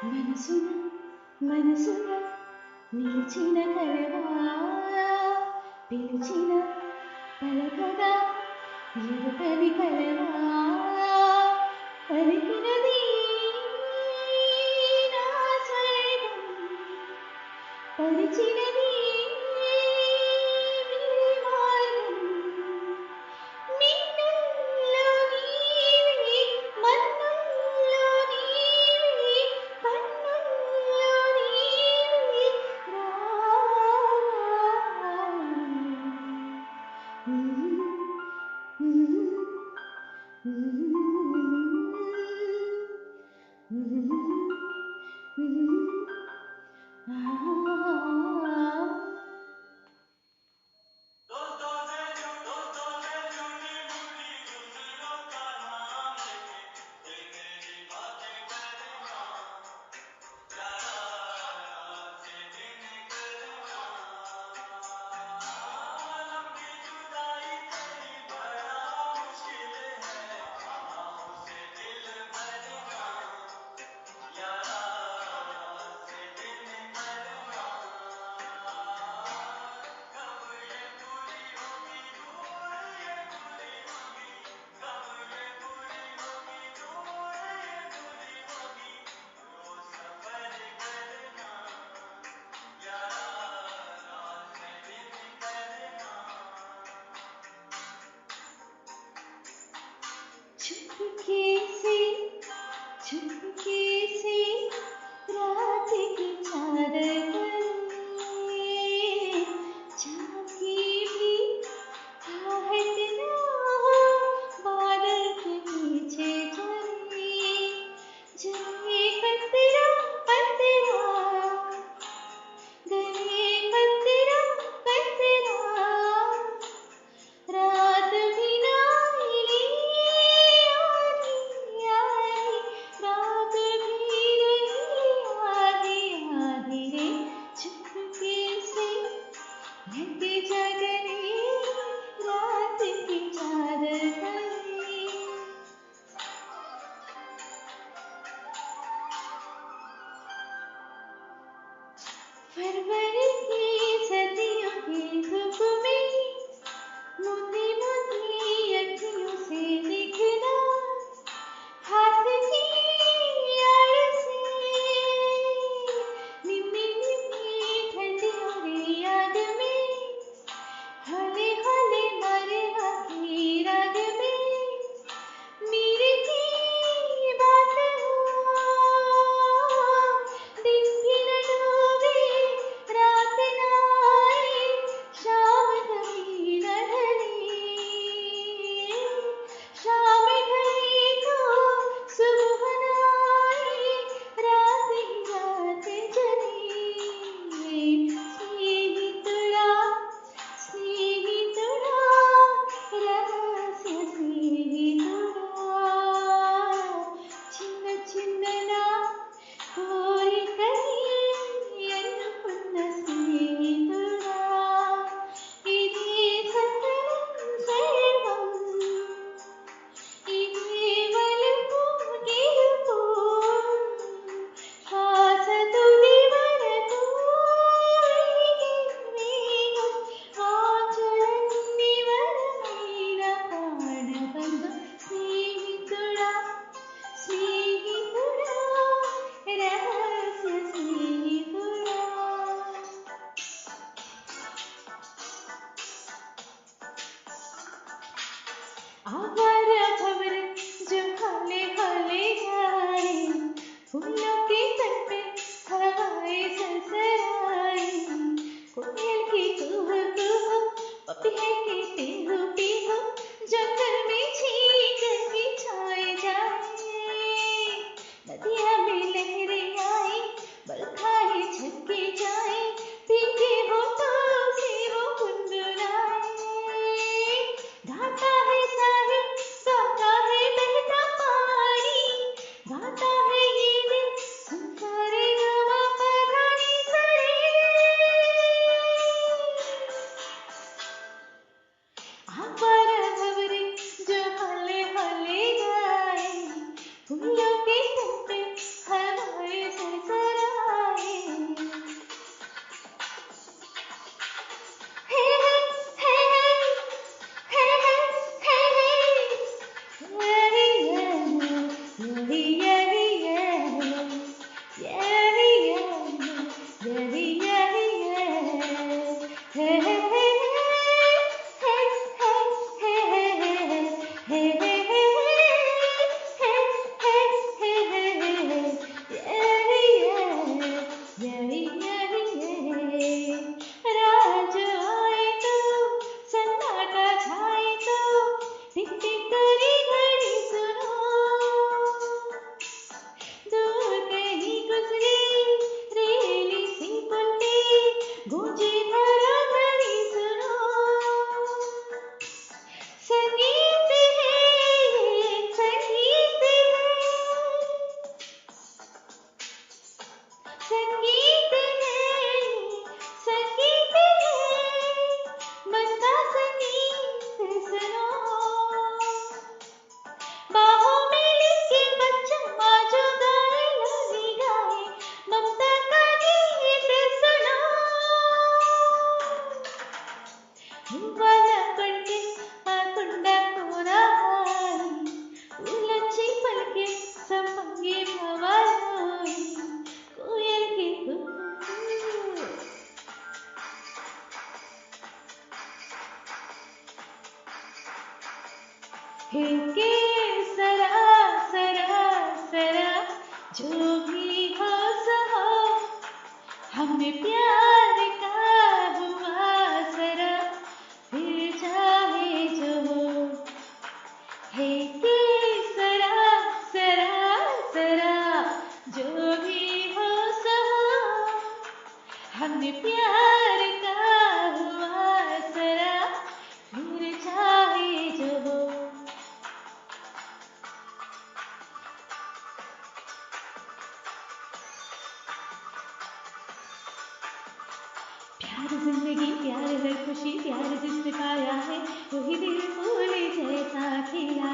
మనసున మనసున నిలిచిన కలవా పిలిచిన పలకగా ఎరుకని కలవా పలికినది నా స్వర్గం పరిచినది మార్గం మిన్నెల్లో నీవే మన్నుల్లో నీవే కన్నుల్లో నీవే రా चुपके से रात की चादर करे झांकी भी आहट ना हो बादल के पीछे चले जले कतरा कतरा गले कतरा कतरा रात बिना मिली आधी आधी रात भी रही आधी आधी रे चुपके से लग जगने रात की चादर तले फरवरी की सर्दियों की धूप में मोती मोती अखियों से दिखना हाथ की आड़ से निम्मी निम्मी ठंडियों की याद में हौले हौले मरवा की राग में मेरे की बात हो दिन भी न डूबे रात न आए शाम कभी न ढले शाम ढले तो सुबह न आए रात ही रात चले स्नेहितुड़ा रहस्य स्नेहितुड़ा చిన్న చిన్ననా కోరికని ఎన్నుకున్న స్నేహితుడా ఇదే సకలం సర్వం ఇదే వలపు గెలుపు శ్వాస తుది వరకు వేగం వాంఛలన్నీ వరమైన ప్రాణబంధం స్నేహితుడా స్నేహితుడా రహస్య స్నేహితుడా आवारा खबर जो हौले हौले जाए फूलों के तन पे हवाएं सरसराए कोयल की कुहू कुहू पपीहे की पीहू पीहू जंगल में छींक की छाए जाए नदियाँ में लहरें आए बरखाएं छलके जाए भीगे होठों से वो गुनगुनाए गाता है साहिल हे के सरा सरा सरा, जो भी हो सो हो, हमें प्यार का हुआ सरा, फिर चाहे जो हो। हे के सरा सरा सरा, जो भी हो सो हो, हमें प्यार का हुआ सरा, फिर चाहे जो हो। प्यार जिंदगी प्यार है खुशी, प्यार जिसने पाया है वही दिल फूल जैसा खिला।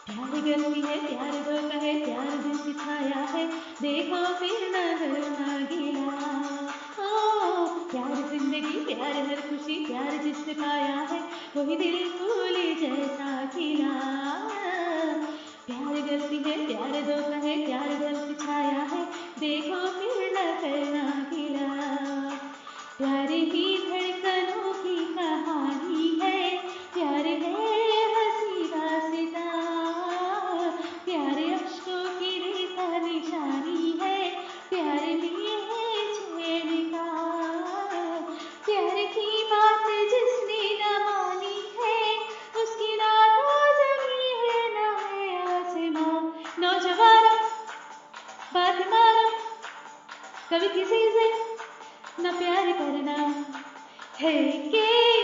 प्यार गलती है प्यार धोखा है, प्यार दिल सिखाया है, देखो फिर न डरना गिला। ओ प्यार जिंदगी प्यार है खुशी, प्यार जिसने पाया है वही दिल फूल जैसा खिला। प्यार गलती है प्यार धोखा है, प्यार दिल सिखाया है, देखो फिर न करना गिला। प्यार ही धड़कनों की कहानी है, प्यार है हंसी दास्तां, प्यार अश्कों की रेता निशानी है, प्यार में है चैन का। प्यार की बात जिसने न मानी है, उसकी ना तो जमी है ना है आसमां। नौजवानों बात मानो, कभी किसी से न प्यार करना। है के